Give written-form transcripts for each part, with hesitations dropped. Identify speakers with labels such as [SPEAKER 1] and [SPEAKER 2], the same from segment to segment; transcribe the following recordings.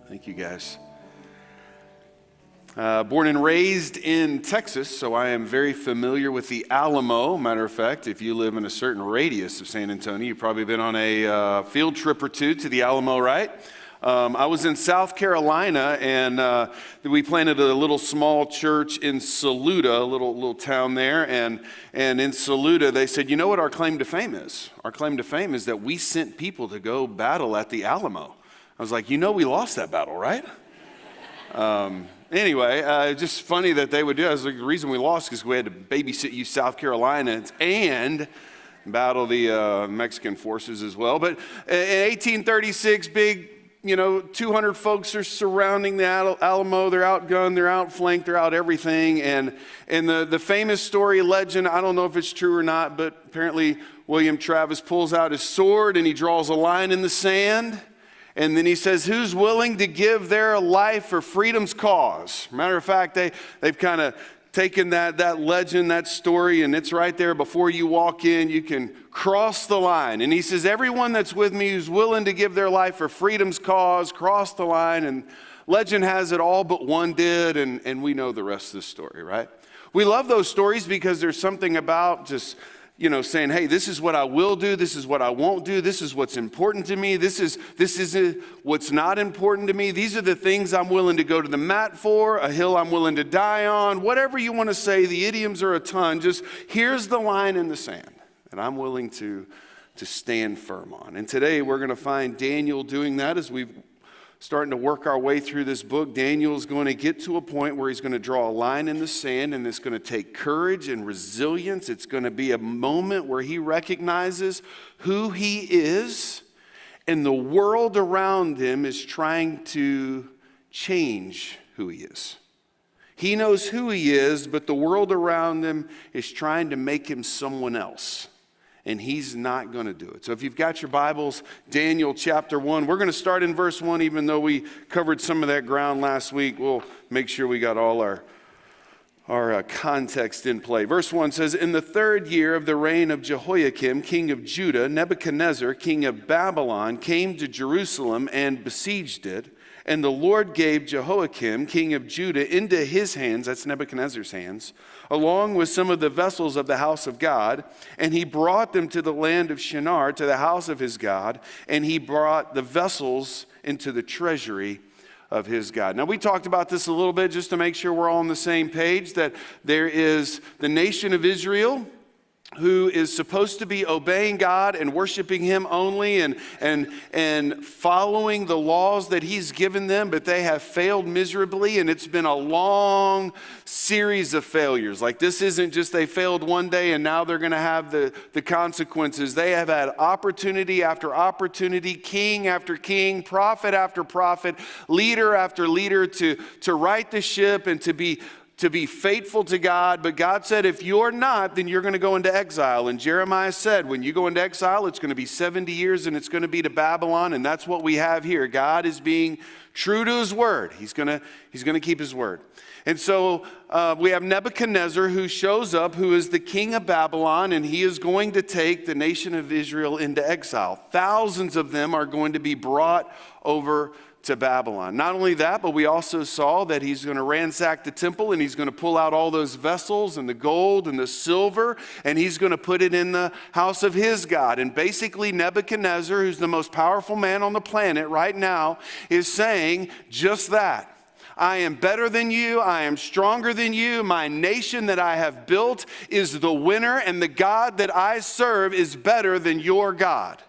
[SPEAKER 1] Thank you, guys. Born and raised in Texas, so I am very familiar with the Alamo. Matter of fact, if you live in a certain radius of San Antonio, you've probably been on a field trip or two to the Alamo, right? I was in South Carolina, and we planted a little small church in Saluda, a little town there. And in Saluda, they said, you know what our claim to fame is? Our claim to fame is that we sent people to go battle at the Alamo. I was like, you know we lost that battle, right? Anyway, just funny that they would do that. Like, the reason we lost is we had to babysit you South Carolina and battle the Mexican forces as well. But in 1836, big, 200 folks are surrounding the Alamo. They're outgunned, they're outflanked, they're out everything. And the famous story, legend, I don't know if it's true or not, but apparently William Travis pulls out his sword and he draws a line in the sand. And then he says, who's willing to give their life for freedom's cause? Matter of fact, they've kind of taken that legend, that story, and it's right there before you walk in. You can cross the line. And he says, everyone that's with me who's willing to give their life for freedom's cause, cross the line. And legend has it all but one did, and we know the rest of the story, right? We love those stories because there's something about just saying, hey, this is what I will do, this is what I won't do, this is what's important to me, this is what's not important to me, these are the things I'm willing to go to the mat for, a hill I'm willing to die on, whatever you want to say, the idioms are a ton, just here's the line in the sand that I'm willing to stand firm on. And today we're going to find Daniel doing that as we've starting to work our way through this book. Daniel's going to get to a point where he's going to draw a line in the sand, and it's going to take courage and resilience. It's going to be a moment where he recognizes who he is, and the world around him is trying to change who he is. He knows who he is, but the world around him is trying to make him someone else. And he's not going to do it. So if you've got your Bibles, Daniel chapter 1, we're going to start in verse 1, even though we covered some of that ground last week. We'll make sure we got all our context in play. Verse 1 says, in the third year of the reign of Jehoiakim, king of Judah, Nebuchadnezzar, king of Babylon, came to Jerusalem and besieged it. And the Lord gave Jehoiakim, king of Judah, into his hands, that's Nebuchadnezzar's hands, along with some of the vessels of the house of God. And he brought them to the land of Shinar, to the house of his God. And he brought the vessels into the treasury of his God. Now, we talked about this a little bit just to make sure we're all on the same page, that there is the nation of Israel, who is supposed to be obeying God and worshiping him only and following the laws that he's given them, but they have failed miserably, and it's been a long series of failures. Like, this isn't just they failed one day and now they're going to have the consequences. They have had opportunity after opportunity, king after king, prophet after prophet, leader after leader to right the ship and to be faithful to God. But God said, if you're not, then you're going to go into exile. And Jeremiah said, when you go into exile, it's going to be 70 years and it's going to be to Babylon. And that's what we have here. God is being true to his word. He's going to keep his word. And so we have Nebuchadnezzar, who shows up, who is the king of Babylon, and he is going to take the nation of Israel into exile. Thousands of them are going to be brought over to Babylon. Not only that, but we also saw that he's going to ransack the temple, and he's going to pull out all those vessels and the gold and the silver, and he's going to put it in the house of his God. And basically Nebuchadnezzar, who's the most powerful man on the planet right now, is saying just that. I am better than you. I am stronger than you. My nation that I have built is the winner, and the God that I serve is better than your God.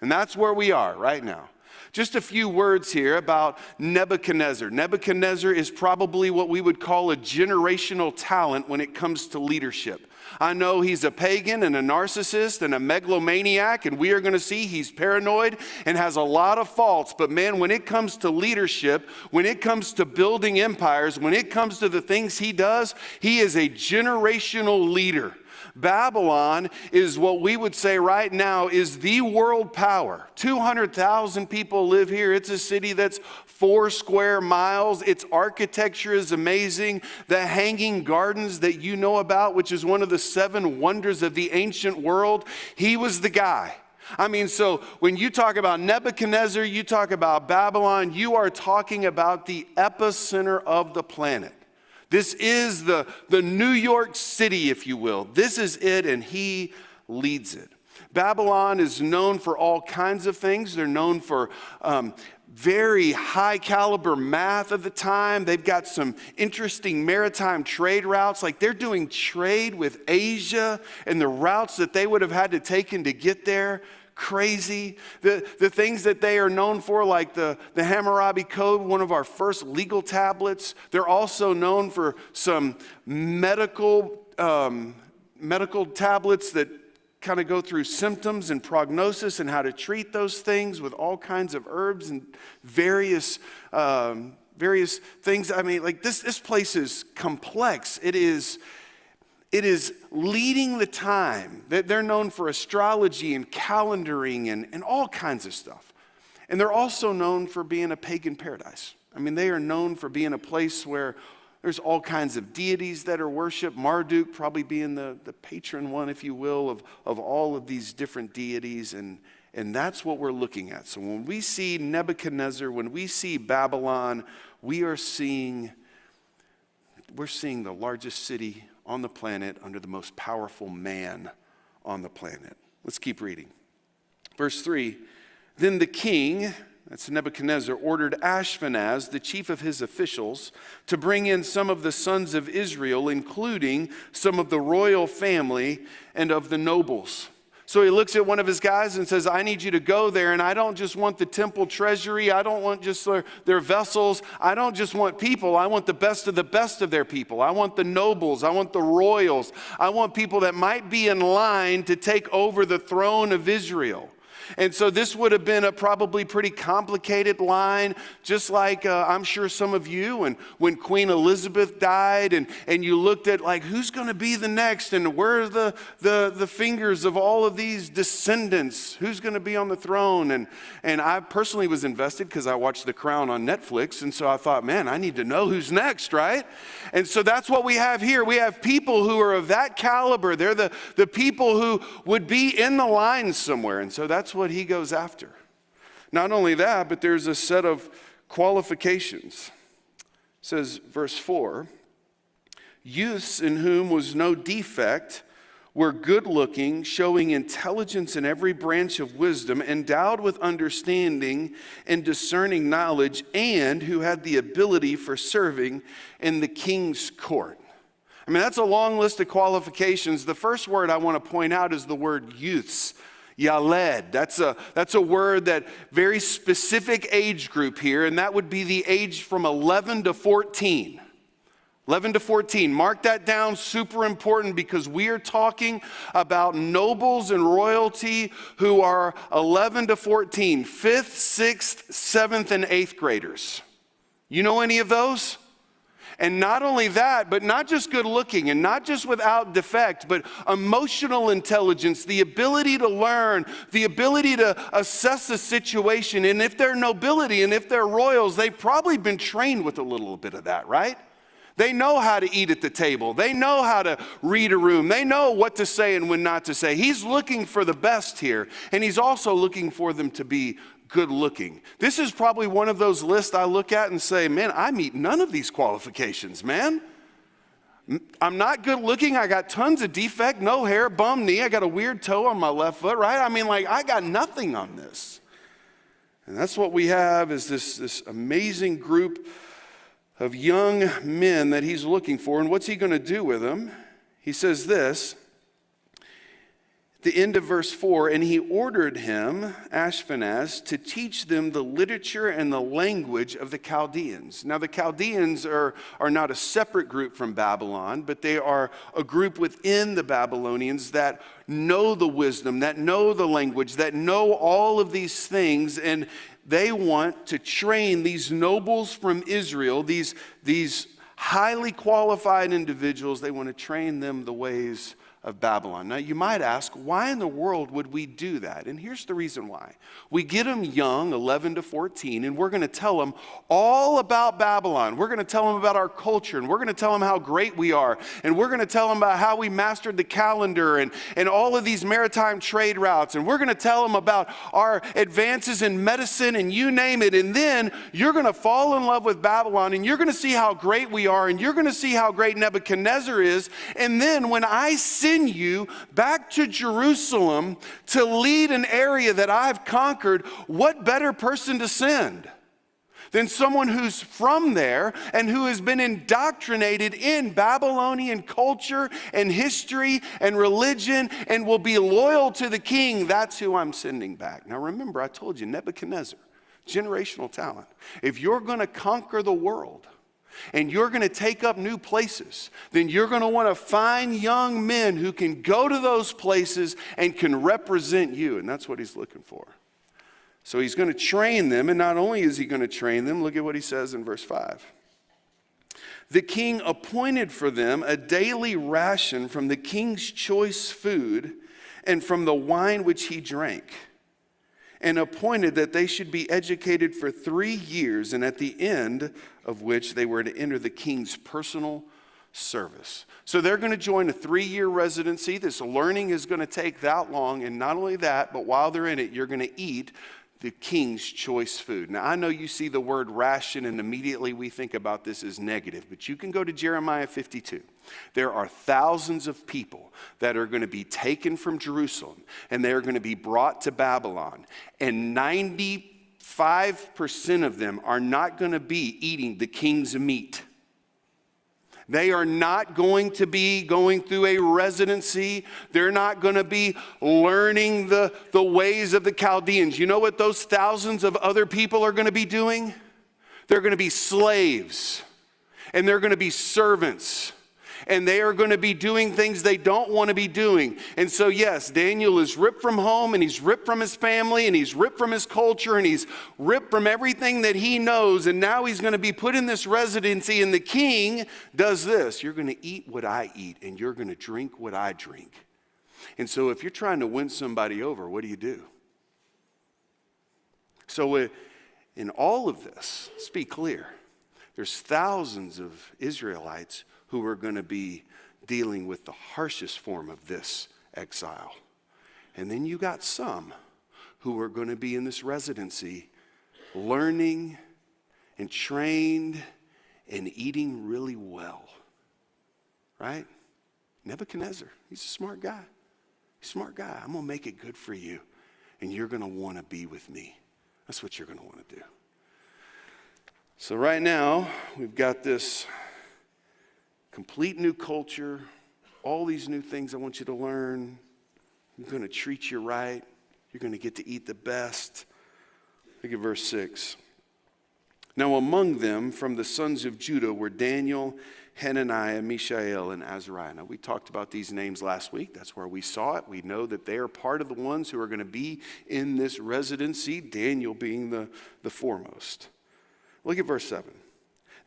[SPEAKER 1] And that's where we are right now. Just a few words here about Nebuchadnezzar. Nebuchadnezzar is probably what we would call a generational talent when it comes to leadership. I know he's a pagan and a narcissist and a megalomaniac, and we are going to see he's paranoid and has a lot of faults. But man, when it comes to leadership, when it comes to building empires, when it comes to the things he does, he is a generational leader. Babylon is what we would say right now is the world power. 200,000 people live here. It's a city that's 4 square miles. Its architecture is amazing. The hanging gardens that you know about, which is one of the 7 wonders of the ancient world, he was the guy. I mean, so when you talk about Nebuchadnezzar, you talk about Babylon, you are talking about the epicenter of the planet. This is the New York City, if you will. This is it, and he leads it. Babylon is known for all kinds of things. They're known for very high caliber math of the time. They've got some interesting maritime trade routes. Like they're doing trade with Asia and the routes that they would have had to take to get there. Crazy. The things that they are known for, like the Hammurabi Code, one of our first legal tablets. They're also known for some medical tablets that kind of go through symptoms and prognosis and how to treat those things with all kinds of herbs and various things. I mean, like this place is complex. It is leading the time. They're known for astrology and calendaring and all kinds of stuff. And they're also known for being a pagan paradise. I mean, they are known for being a place where there's all kinds of deities that are worshipped. Marduk probably being the patron one, if you will, of all of these different deities. And that's what we're looking at. So when we see Nebuchadnezzar, when we see Babylon, we're seeing the largest city on the planet under the most powerful man on the planet. Let's keep reading. Verse 3, then the king, that's Nebuchadnezzar, ordered Ashpenaz, the chief of his officials, to bring in some of the sons of Israel, including some of the royal family and of the nobles. So he looks at one of his guys and says, I need you to go there, and I don't just want the temple treasury. I don't want just their vessels. I don't just want people. I want the best of their people. I want the nobles. I want the royals. I want people that might be in line to take over the throne of Israel. And so this would have been a probably pretty complicated line, just like I'm sure some of you, and when Queen Elizabeth died, and you looked at like who's going to be the next, and where are the fingers of all of these descendants, who's going to be on the throne, and I personally was invested because I watched The Crown on Netflix, and so I thought, man, I need to know who's next, right? And so that's what we have here. We have people who are of that caliber. They're the people who would be in the line somewhere, and so that's what he goes after. Not only that, but there's a set of qualifications. It says, verse 4, youths in whom was no defect were good looking, showing intelligence in every branch of wisdom, endowed with understanding and discerning knowledge, and who had the ability for serving in the king's court. I mean, that's a long list of qualifications. The first word I want to point out is the word youths. Yaled. That's a word that very specific age group here, and that would be the age from 11 to 14. 11 to 14. Mark that down, super important, because we are talking about nobles and royalty who are 11 to 14, 5th, 6th, 7th, and 8th graders. You know any of those? And not only that, but not just good looking and not just without defect, but emotional intelligence, the ability to learn, the ability to assess the situation. And if they're nobility and if they're royals, they've probably been trained with a little bit of that, right? They know how to eat at the table. They know how to read a room. They know what to say and when not to say. He's looking for the best here, and he's also looking for them to be good looking. This is probably one of those lists I look at and say, man, I meet none of these qualifications, man. I'm not good looking. I got tons of defect, no hair, bum knee. I got a weird toe on my left foot, right? I mean, like, I got nothing on this. And that's what we have is this amazing group of young men that he's looking for. And what's he going to do with them? He says this, the end of verse 4, and he ordered him, Ashpenaz, to teach them the literature and the language of the Chaldeans. Now, the Chaldeans are not a separate group from Babylon, but they are a group within the Babylonians that know the wisdom, that know the language, that know all of these things, and they want to train these nobles from Israel, these highly qualified individuals. They want to train them the ways of Babylon. Now, you might ask, why in the world would we do that? And here's the reason why. We get them young, 11 to 14, and we're going to tell them all about Babylon. We're going to tell them about our culture, and we're going to tell them how great we are, and we're going to tell them about how we mastered the calendar and all of these maritime trade routes, and we're going to tell them about our advances in medicine and you name it, and then you're going to fall in love with Babylon, and you're going to see how great we are, and you're going to see how great Nebuchadnezzar is, and then when I send you back to Jerusalem to lead an area that I've conquered, what better person to send than someone who's from there and who has been indoctrinated in Babylonian culture and history and religion and will be loyal to the king? That's who I'm sending back. Now remember, I told you, Nebuchadnezzar, generational talent. If you're going to conquer the world, and you're going to take up new places, then you're going to want to find young men who can go to those places and can represent you. And that's what he's looking for. So he's going to train them. And not only is he going to train them, look at what he says in verse 5. The king appointed for them a daily ration from the king's choice food and from the wine which he drank, and appointed that they should be educated for 3 years, and at the end of which they were to enter the king's personal service. So they're going to join a 3-year residency. This learning is going to take that long, and not only that, but while they're in it, you're going to eat the king's choice food. Now, I know you see the word ration, and immediately we think about this as negative, but you can go to Jeremiah 52. There are thousands of people that are going to be taken from Jerusalem, and they are going to be brought to Babylon, and 95% of them are not going to be eating the king's meat. They are not going to be going through a residency. They're not going to be learning the ways of the Chaldeans. You know what those thousands of other people are going to be doing? They're going to be slaves, and they're going to be servants, and they are going to be doing things they don't want to be doing. And so, yes, Daniel is ripped from home, and he's ripped from his family, and he's ripped from his culture, and he's ripped from everything that he knows, and now he's going to be put in this residency, and the king does this. You're going to eat what I eat, and you're going to drink what I drink. And so if you're trying to win somebody over, what do? So in all of this, let's be clear, there's thousands of Israelites who are going to be dealing with the harshest form of this exile. And then you got some who are going to be in this residency learning and trained and eating really well. Right? Nebuchadnezzar, he's a smart guy. Smart guy. I'm going to make it good for you, and you're going to want to be with me. That's what you're going to want to do. So right now, we've got this complete new culture, all these new things I want you to learn. I'm going to treat you right. You're going to get to eat the best. Look at verse 6. Now among them from the sons of Judah were Daniel, Hananiah, Mishael, and Azariah. Now we talked about these names last week. That's where we saw it. We know that they are part of the ones who are going to be in this residency, Daniel being the foremost. Look at verse 7.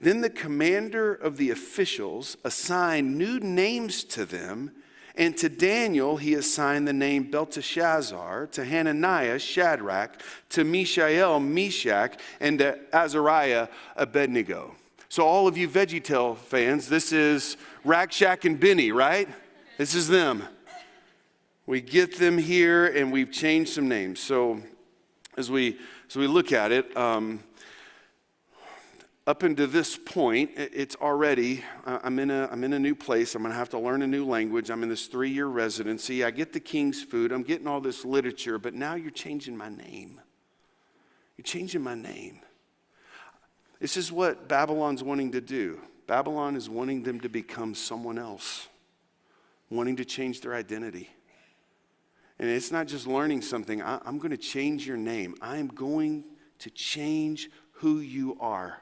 [SPEAKER 1] Then the commander of the officials assigned new names to them, and to Daniel he assigned the name Belteshazzar, to Hananiah Shadrach, to Mishael Meshach, and to Azariah Abednego. So all of you VeggieTale fans, this is Rack, Shack, and Benny, right? This is them. We get them here, and we've changed some names. So as we look at it, up until this point, it's already, I'm in a new place. I'm going to have to learn a new language. I'm in this 3-year residency. I get the king's food. I'm getting all this literature, but now you're changing my name. You're changing my name. This is what Babylon's wanting to do. Babylon is wanting them to become someone else, wanting to change their identity. And it's not just learning something. I'm going to change your name. I'm going to change who you are.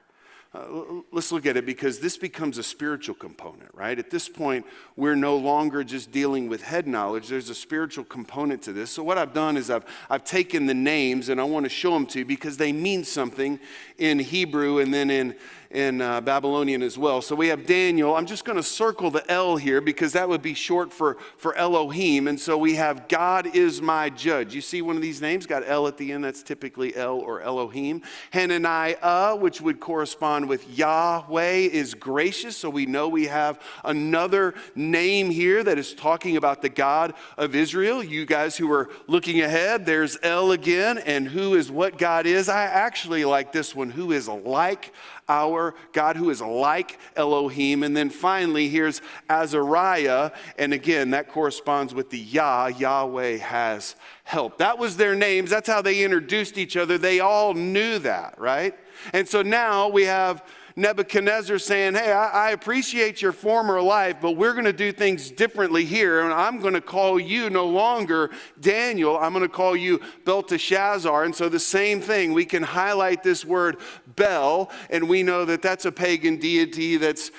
[SPEAKER 1] Let's look at it, because this becomes a spiritual component, right? At this point, we're no longer just dealing with head knowledge. There's a spiritual component to this. So what I've done is I've taken the names, and I want to show them to you because they mean something in Hebrew and then and Babylonian as well. So we have Daniel. I'm just going to circle the L here because that would be short for Elohim. And so we have God is my judge. You see one of these names got L at the end. That's typically El or Elohim. Hananiah, which would correspond with Yahweh, is gracious. So we know we have another name here that is talking about the God of Israel. You guys who are looking ahead, there's El again. And who is what God is? I actually like this one. Who is like our God, who is like Elohim. And then finally, here's Azariah. And again, that corresponds with the Yahweh has help. That was their names. That's how they introduced each other. They all knew that, right? And so now we have Nebuchadnezzar saying, hey, I appreciate your former life, but we're going to do things differently here. And I'm going to call you no longer Daniel. I'm going to call you Belteshazzar. And so the same thing, we can highlight this word Bel, and we know that that's a pagan deity that's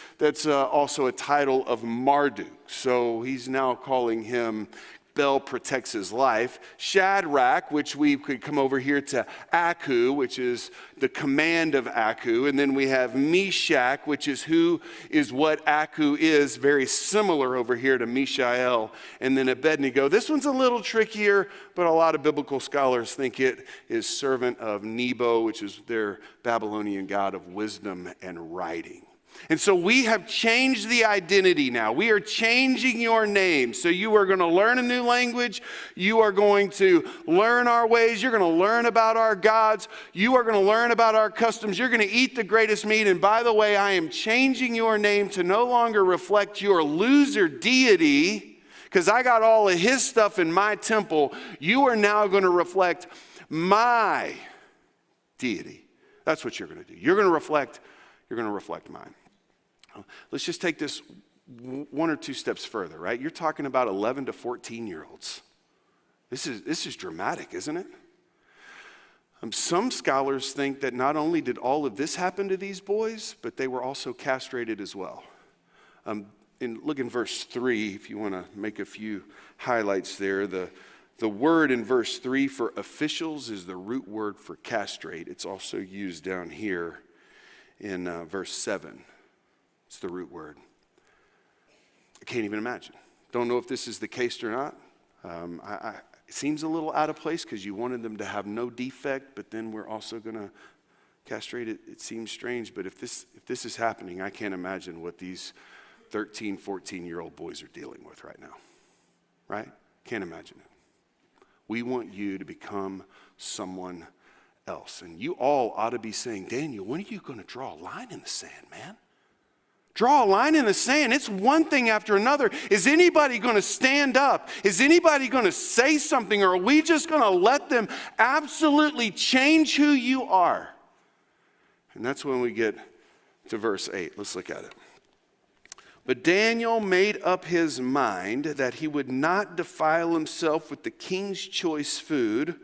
[SPEAKER 1] also a title of Marduk. So he's now calling him Bel protects his life. Shadrach, which we could come over here to Aku, which is the command of Aku. And then we have Meshach, which is who is what Aku is, very similar over here to Mishael. And then Abednego. This one's a little trickier, but a lot of biblical scholars think it is servant of Nebo, which is their Babylonian god of wisdom and writing. And so we have changed the identity now. We are changing your name. So you are going to learn a new language. You are going to learn our ways. You're going to learn about our gods. You are going to learn about our customs. You're going to eat the greatest meat. And by the way, I am changing your name to no longer reflect your loser deity, because I got all of his stuff in my temple. You are now going to reflect my deity. That's what you're going to do. You're going to reflect mine. Let's just take this one or two steps further, right? You're talking about 11 to 14-year-olds. This is dramatic, isn't it? Some scholars think that not only did all of this happen to these boys, but they were also castrated as well. Look in verse 3, if you want to make a few highlights there. The word in verse 3 for officials is the root word for castrate. It's also used down here in verse 7. It's the root word. I can't even imagine. Don't know if this is the case or not. It seems a little out of place because you wanted them to have no defect, but then we're also going to castrate it. It seems strange, but if this is happening, I can't imagine what these 13, 14-year-old boys are dealing with right now. Right? Can't imagine it. We want you to become someone else. And you all ought to be saying, Daniel, when are you going to draw a line in the sand, man? Draw a line in the sand. It's one thing after another. Is anybody going to stand up? Is anybody going to say something? Or are we just going to let them absolutely change who you are? And that's when we get to verse 8. Let's look at it. But Daniel made up his mind that he would not defile himself with the king's choice food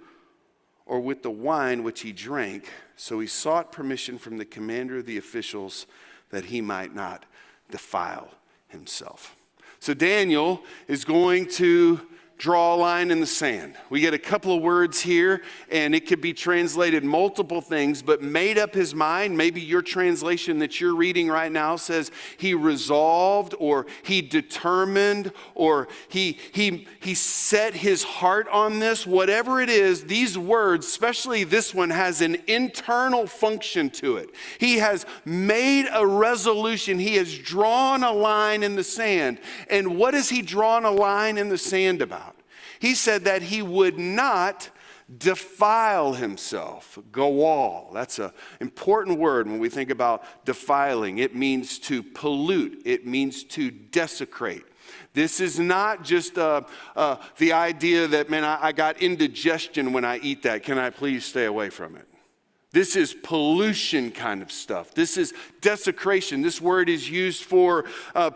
[SPEAKER 1] or with the wine which he drank. So he sought permission from the commander of the officials that he might not defile himself. So Daniel is going to draw a line in the sand. We get a couple of words here, and it could be translated multiple things, but made up his mind. Maybe your translation that you're reading right now says he resolved, or he determined, or he set his heart on this. Whatever it is, these words, especially this one, has an internal function to it. He has made a resolution. He has drawn a line in the sand. And what has he drawn a line in the sand about? He said that he would not defile himself. Goal. That's an important word when we think about defiling. It means to pollute. It means to desecrate. This is not just the idea that, man, I got indigestion when I eat that. Can I please stay away from it? This is pollution kind of stuff. This is desecration. This word is used for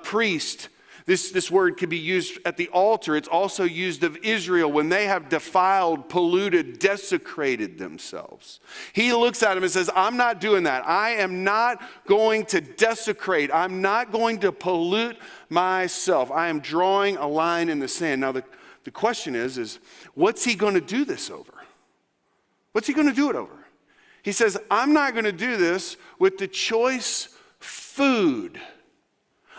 [SPEAKER 1] priest. This word could be used at the altar. It's also used of Israel when they have defiled, polluted, desecrated themselves. He looks at him and says, I'm not doing that. I am not going to desecrate. I'm not going to pollute myself. I am drawing a line in the sand. Now, the question is what's he going to do this over? What's he going to do it over? He says, I'm not going to do this with the choice food.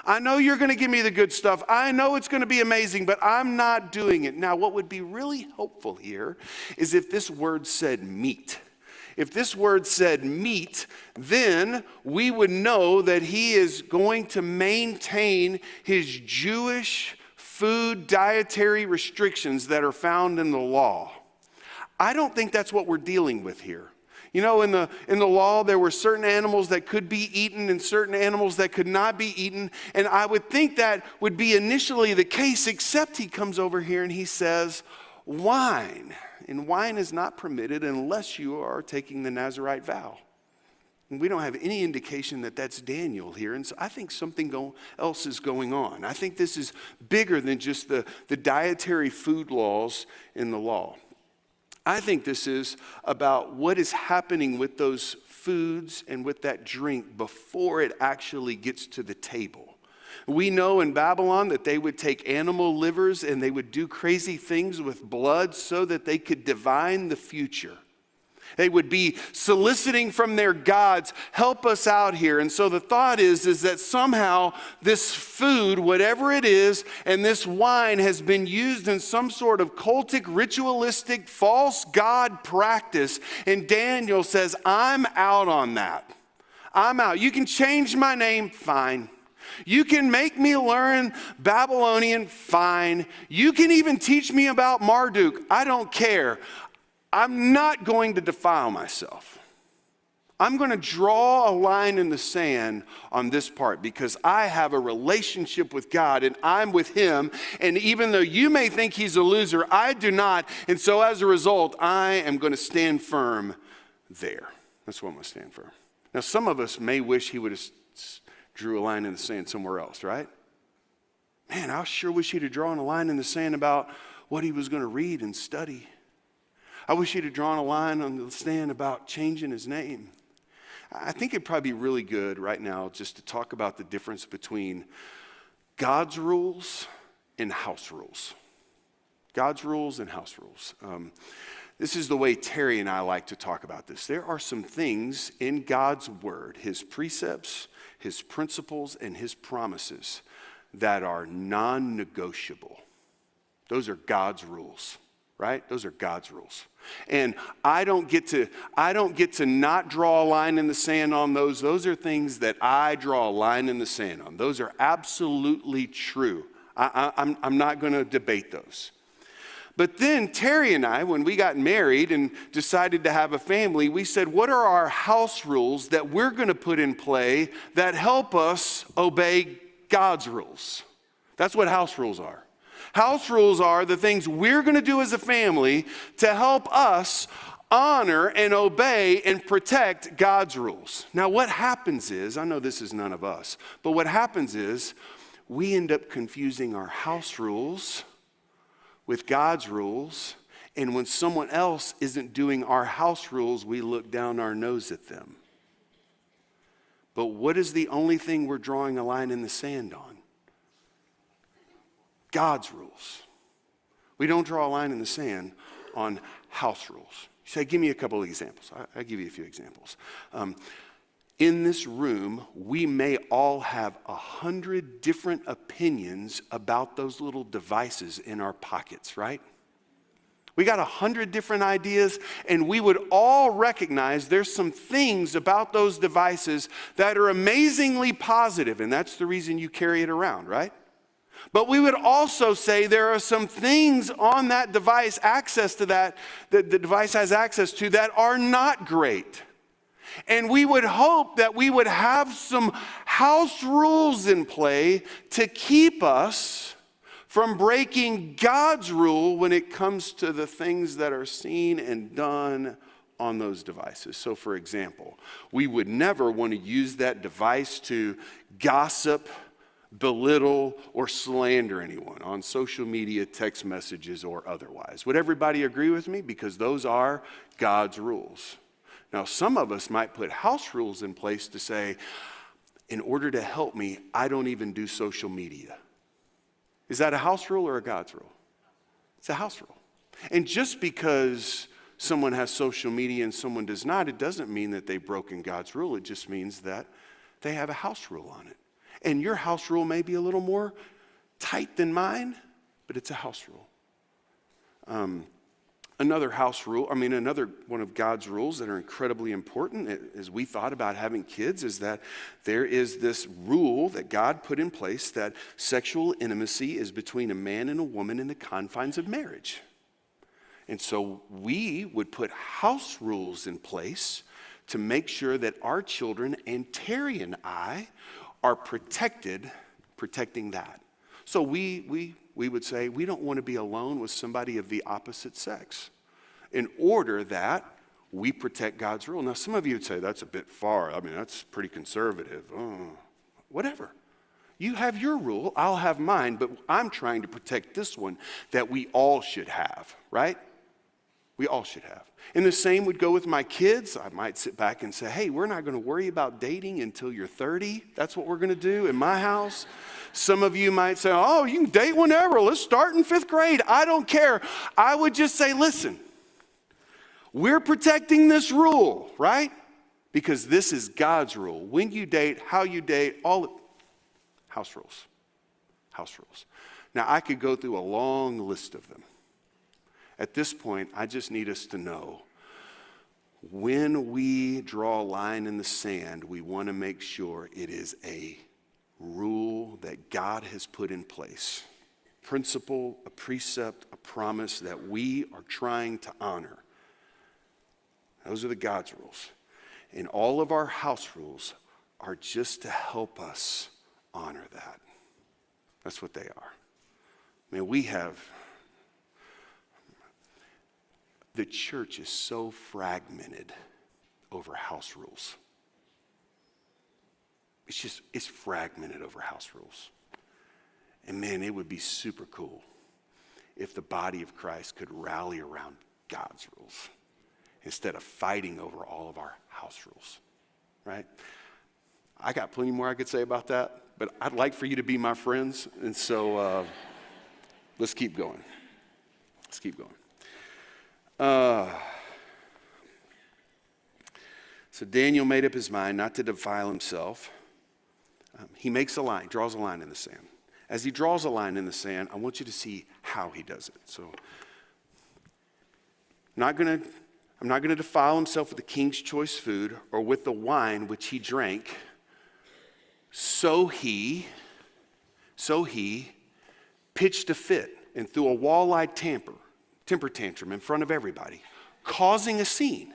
[SPEAKER 1] I know you're going to give me the good stuff. I know it's going to be amazing, but I'm not doing it. Now, what would be really helpful here is if this word said meat. If this word said meat, then we would know that he is going to maintain his Jewish food dietary restrictions that are found in the law. I don't think that's what we're dealing with here. You know, in the law, there were certain animals that could be eaten and certain animals that could not be eaten. And I would think that would be initially the case, except he comes over here and he says, wine. And wine is not permitted unless you are taking the Nazirite vow. And we don't have any indication that that's Daniel here. And so I think something else is going on. I think this is bigger than just the dietary food laws in the law. I think this is about what is happening with those foods and with that drink before it actually gets to the table. We know in Babylon that they would take animal livers and they would do crazy things with blood so that they could divine the future. They would be soliciting from their gods, help us out here. And so the thought is that somehow this food, whatever it is, and this wine has been used in some sort of cultic, ritualistic, false god practice. And Daniel says, I'm out on that. I'm out. You can change my name, fine. You can make me learn Babylonian, fine. You can even teach me about Marduk. I don't care. I'm not going to defile myself. I'm going to draw a line in the sand on this part because I have a relationship with God and I'm with him. And even though you may think he's a loser, I do not. And so as a result, I am going to stand firm there. That's what I'm going to stand firm. Now, some of us may wish he would have drew a line in the sand somewhere else, right? Man, I sure wish he'd have drawn a line in the sand about what he was going to read and study. I wish he'd have drawn a line on the sand about changing his name. I think it'd probably be really good right now just to talk about the difference between God's rules and house rules. God's rules and house rules. This is the way Terry and I like to talk about this. There are some things in God's word, his precepts, his principles, and his promises that are non-negotiable. Those are God's rules. Right? Those are God's rules. And I don't get to not draw a line in the sand on those. Those are things that I draw a line in the sand on. Those are absolutely true. I'm not going to debate those. But then Terry and I, when we got married and decided to have a family, we said, what are our house rules that we're going to put in play that help us obey God's rules? That's what house rules are. House rules are the things we're going to do as a family to help us honor and obey and protect God's rules. Now, what happens is, I know this is none of us, but what happens is we end up confusing our house rules with God's rules. And when someone else isn't doing our house rules, we look down our nose at them. But what is the only thing we're drawing a line in the sand on? God's rules. We don't draw a line in the sand on house rules. You say, give me a couple of examples. I'll give you a few examples. In this room, we may all have 100 different opinions about those little devices in our pockets, right? We got 100 different ideas, and we would all recognize there's some things about those devices that are amazingly positive, and that's the reason you carry it around, right? But we would also say there are some things on that device, access to that the device has access to, that are not great. And we would hope that we would have some house rules in play to keep us from breaking God's rule when it comes to the things that are seen and done on those devices. So for example, we would never want to use that device to gossip, belittle, or slander anyone on social media, text messages, or otherwise. Would everybody agree with me? Because those are God's rules. Now, some of us might put house rules in place to say, in order to help me, I don't even do social media. Is that a house rule or a God's rule? It's a house rule. And just because someone has social media and someone does not, it doesn't mean that they've broken God's rule. It just means that they have a house rule on it. And your house rule may be a little more tight than mine, but it's a house rule. Another one of God's rules that are incredibly important as we thought about having kids is that there is this rule that God put in place that sexual intimacy is between a man and a woman in the confines of marriage. And so we would put house rules in place to make sure that our children and Terry and I are protecting that. So we would say we don't want to be alone with somebody of the opposite sex in order that we protect God's rule. Now, some of you would say that's a bit far. I mean, that's pretty conservative. Whatever. You have your rule, I'll have mine, but I'm trying to protect this one that we all should have, right? We all should have. And the same would go with my kids. I might sit back and say, hey, we're not going to worry about dating until you're 30. That's what we're going to do in my house. Some of you might say, oh, you can date whenever. Let's start in 5th grade. I don't care. I would just say, listen, we're protecting this rule, right? Because this is God's rule. When you date, how you date, house rules. House rules. Now, I could go through a long list of them. At this point, I just need us to know when we draw a line in the sand, we want to make sure it is a rule that God has put in place. Principle, a precept, a promise that we are trying to honor. Those are the God's rules. And all of our house rules are just to help us honor that. That's what they are. The church is so fragmented over house rules. It's fragmented over house rules. And man, it would be super cool if the body of Christ could rally around God's rules instead of fighting over all of our house rules, right? I got plenty more I could say about that, but I'd like for you to be my friends, and so let's keep going. Let's keep going. So Daniel made up his mind not to defile himself. He makes a line, draws a line in the sand. As he draws a line in the sand, I want you to see how he does it. So I'm not going to defile himself with the king's choice food or with the wine which he drank. So he pitched a fit and threw a wall-eyed temper tantrum in front of everybody, causing a scene,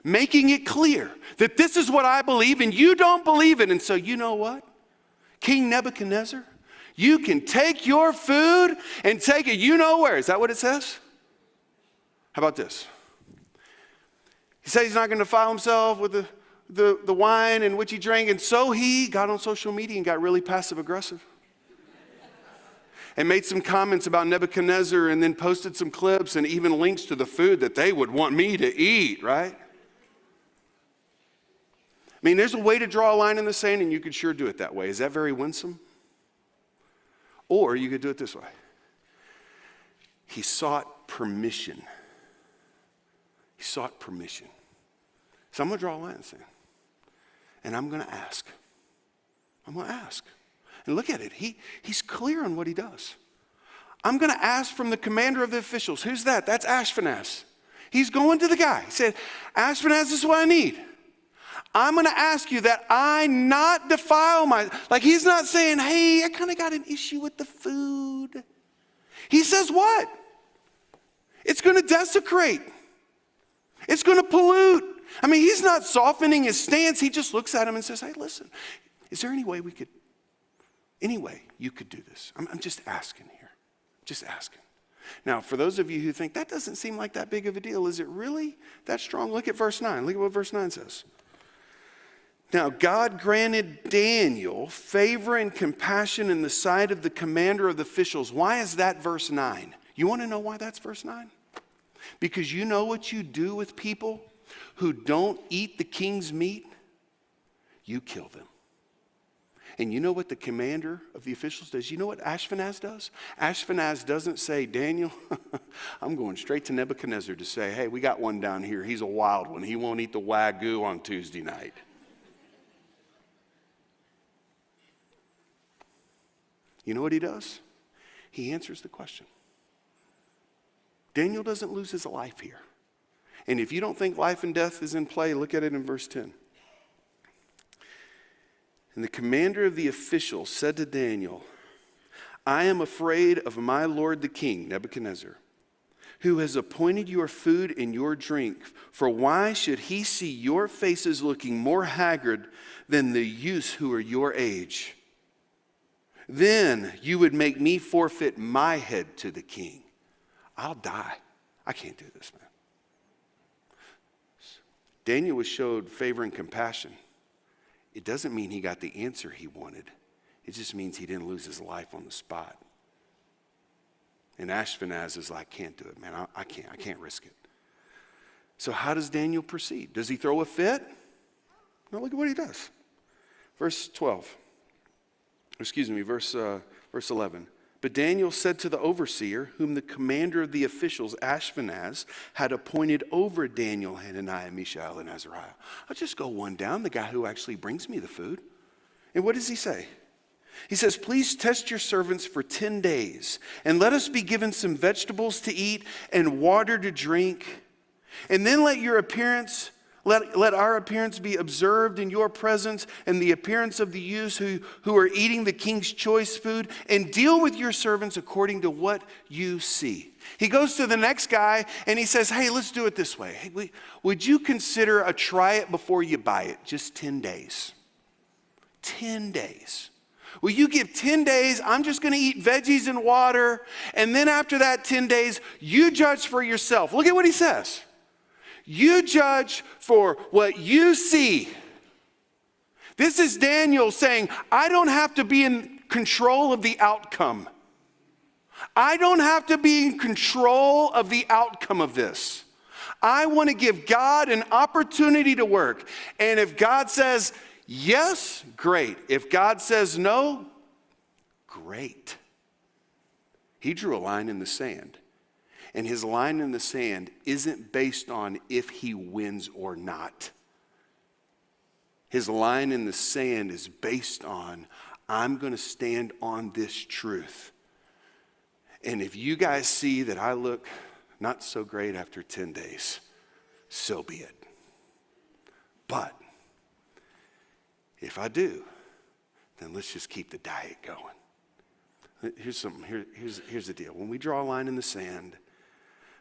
[SPEAKER 1] making it clear that this is what I believe and you don't believe it. And so you know what? King Nebuchadnezzar, you can take your food and take it you know where. Is that what it says? How about this? He said he's not going to defile himself with the wine in which he drank, and so he got on social media and got really passive aggressive. And made some comments about Nebuchadnezzar and then posted some clips and even links to the food that they would want me to eat, right? I mean, there's a way to draw a line in the sand, and you could sure do it that way. Is that very winsome? Or you could do it this way. He sought permission. He sought permission. So I'm going to draw a line in the sand. And I'm going to ask. I'm going to ask. And look at it. He's clear on what he does. I'm going to ask from the commander of the officials. Who's that? That's Ashpenaz. He's going to the guy. He said, Ashpenaz, this is what I need. I'm going to ask you that I not defile like he's not saying, hey, I kind of got an issue with the food. He says what? It's going to desecrate. It's going to pollute. I mean, he's not softening his stance. He just looks at him and says, hey, listen, is there any way you could do this? I'm just asking here. Just asking. Now, for those of you who think that doesn't seem like that big of a deal, is it really that strong? Look at verse 9. Look at what verse 9 says. Now, God granted Daniel favor and compassion in the sight of the commander of the officials. Why is that verse 9? You want to know why that's verse 9? Because you know what you do with people who don't eat the king's meat? You kill them. And you know what the commander of the officials does? You know what Ashpenaz does? Ashpenaz doesn't say, Daniel, I'm going straight to Nebuchadnezzar to say, hey, we got one down here. He's a wild one. He won't eat the Wagyu on Tuesday night. You know what he does? He answers the question. Daniel doesn't lose his life here. And if you don't think life and death is in play, look at it in verse 10. And the commander of the officials said to Daniel, I am afraid of my lord the king, Nebuchadnezzar, who has appointed your food and your drink. For why should he see your faces looking more haggard than the youths who are your age? Then you would make me forfeit my head to the king. I'll die. I can't do this, man. Daniel was showed favor and compassion. It doesn't mean he got the answer he wanted. It just means he didn't lose his life on the spot. And Ashpenaz is like, can't do it, man. I can't risk it. So how does Daniel proceed? Does he throw a fit? No, look at what he does. Verse 11. But Daniel said to the overseer, whom the commander of the officials, Ashpenaz, had appointed over Daniel, Hananiah, Mishael, and Azariah, I'll just go one down, the guy who actually brings me the food. And what does he say? He says, please test your servants for 10 days, and let us be given some vegetables to eat and water to drink. And then let our appearance be observed in your presence, and the appearance of the youths who are eating the king's choice food, and deal with your servants according to what you see. He goes to the next guy and he says, hey, let's do it this way. Hey, would you consider a try it before you buy it? Just 10 days. 10 days. Will you give 10 days? I'm just going to eat veggies and water. And then after that 10 days, you judge for yourself. Look at what he says. You judge for what you see. This is Daniel saying, I don't have to be in control of the outcome. I don't have to be in control of the outcome of this. I want to give God an opportunity to work. And if God says yes, great. If God says no, great. He drew a line in the sand. And his line in the sand isn't based on if he wins or not. His line in the sand is based on, I'm going to stand on this truth. And if you guys see that I look not so great after 10 days, so be it. But if I do, then let's just keep the diet going. Here's the deal. When we draw a line in the sand,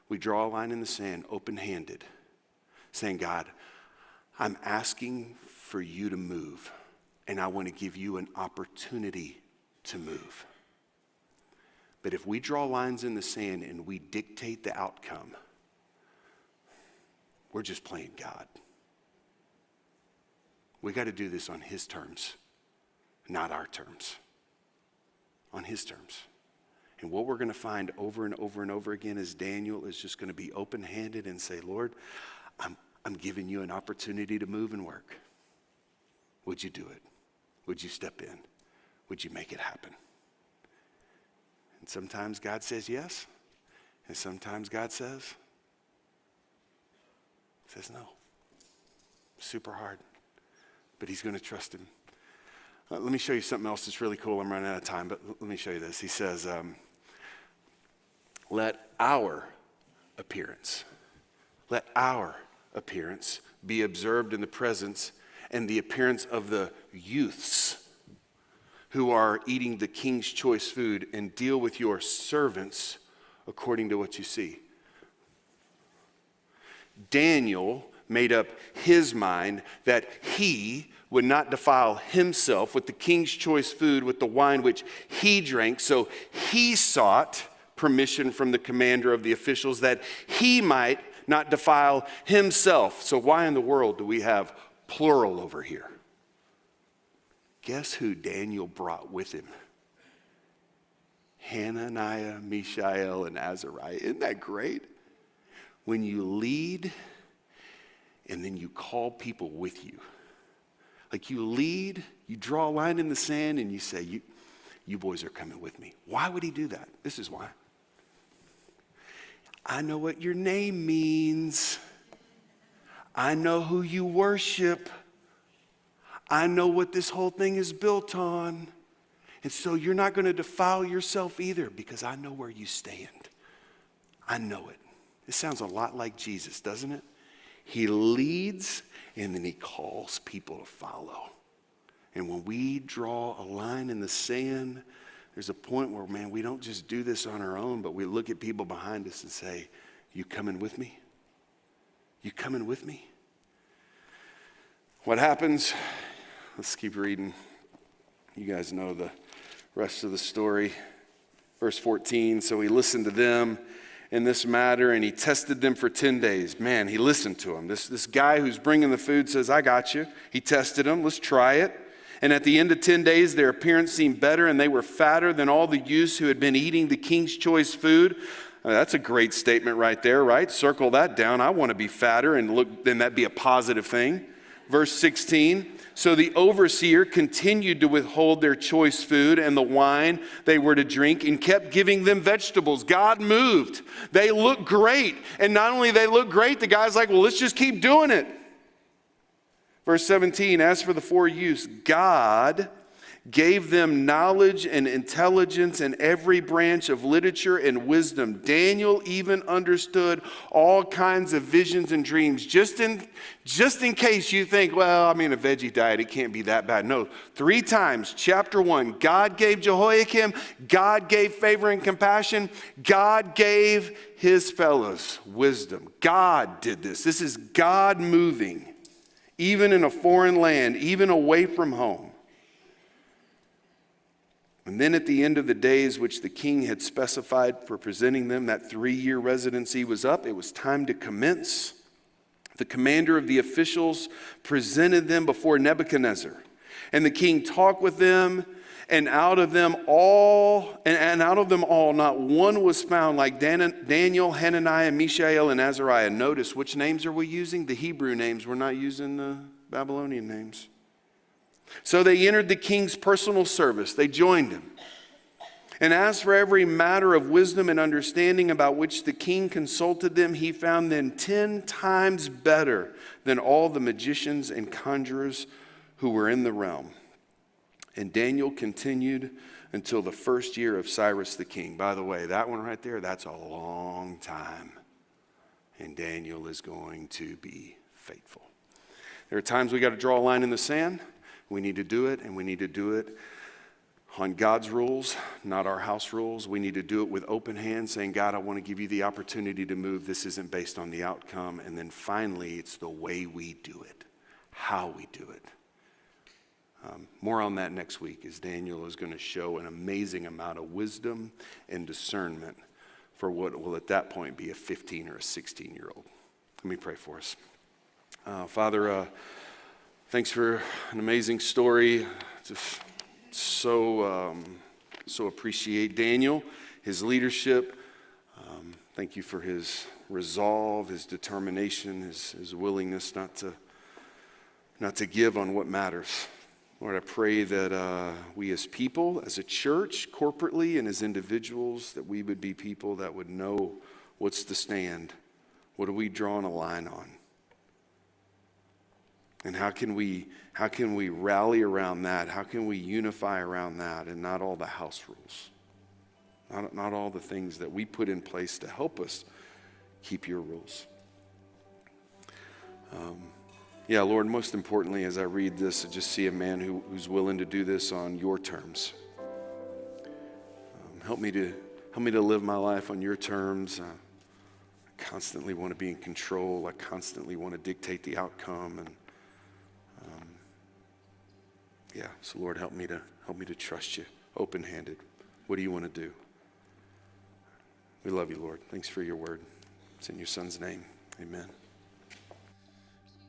[SPEAKER 1] we draw a line in the sand open-handed, saying, God, I'm asking for you to move, and I want to give you an opportunity to move. But if we draw lines in the sand and we dictate the outcome, we're just playing God. We got to do this on his terms, not our terms. On his terms. And what we're going to find over and over and over again is Daniel is just going to be open-handed and say, Lord, I'm giving you an opportunity to move and work. Would you do it? Would you step in? Would you make it happen? And sometimes God says yes, and sometimes God says no. Super hard, but he's going to trust him. Let me show you something else that's really cool. I'm running out of time, but let me show you this. He says, let our appearance be observed in the presence and the appearance of the youths who are eating the king's choice food, and deal with your servants according to what you see. Daniel made up his mind that he would not defile himself with the king's choice food, with the wine which he drank. So he sought permission from the commander of the officials that he might not defile himself. So why in the world do we have plural over here? Guess who Daniel brought with him? Hananiah, Mishael, and Azariah. Isn't that great? When you lead and then you call people with you. Like you lead, you draw a line in the sand, and you say, you boys are coming with me. Why would he do that? This is why. I know what your name means. I know who you worship. I know what this whole thing is built on. And so you're not going to defile yourself either, because I know where you stand. I know it. It sounds a lot like Jesus, doesn't it? He leads and then he calls people to follow. And when we draw a line in the sand, there's a point where, man, we don't just do this on our own, but we look at people behind us and say, you coming with me? You coming with me? What happens? Let's keep reading. You guys know the rest of the story. Verse 14, so he listened to them in this matter, and he tested them for 10 days. Man, he listened to them. This guy who's bringing the food says, I got you. He tested them. Let's try it. And at the end of 10 days, their appearance seemed better, and they were fatter than all the youths who had been eating the king's choice food. That's a great statement right there, right? Circle that down. I want to be fatter, and look, then that'd be a positive thing. Verse 16, so the overseer continued to withhold their choice food and the wine they were to drink and kept giving them vegetables. God moved. They look great. And not only they look great, the guy's like, well, let's just keep doing it. Verse 17, as for the 4 youths, God gave them knowledge and intelligence in every branch of literature and wisdom. Daniel even understood all kinds of visions and dreams. Just in case you think, well, I mean, a veggie diet, it can't be that bad. No, 3 times, chapter 1, God gave Jehoiakim, God gave favor and compassion, God gave his fellows wisdom. God did this. This is God moving, even in a foreign land, even away from home. And then at the end of the days which the king had specified for presenting them, that 3-year residency was up. It was time to commence. The commander of the officials presented them before Nebuchadnezzar. And the king talked with them, and out of them all, not one was found like Daniel, Hananiah, Mishael, and Azariah. Notice, which names are we using? The Hebrew names. We're not using the Babylonian names. So they entered the king's personal service. They joined him. And as for every matter of wisdom and understanding about which the king consulted them, he found them 10 times better than all the magicians and conjurers who were in the realm. And Daniel continued until the 1st year of Cyrus the king. By the way, that one right there, that's a long time. And Daniel is going to be faithful. There are times we got to draw a line in the sand. We need to do it, and we need to do it on God's rules, not our house rules. We need to do it with open hands, saying, God, I want to give you the opportunity to move. This isn't based on the outcome. And then finally, it's the way we do it, how we do it. More on that next week, as Daniel is going to show an amazing amount of wisdom and discernment for what will at that point be a 15 or a 16-year-old. Let me pray for us. Father, thanks for an amazing story. Just so appreciate Daniel, his leadership. Thank you for his resolve, his determination, his willingness not to give on what matters. Lord, I pray that we as people, as a church, corporately, and as individuals, that we would be people that would know what's the stand. What are we drawing a line on? And how can we rally around that? How can we unify around that and not all the house rules? Not all the things that we put in place to help us keep your rules. Lord, most importantly, as I read this, I just see a man who's willing to do this on your terms. Help me to live my life on your terms. I constantly want to be in control. I constantly want to dictate the outcome. And so Lord, help me to trust you, open-handed. What do you want to do? We love you, Lord. Thanks for your word. It's in your Son's name. Amen.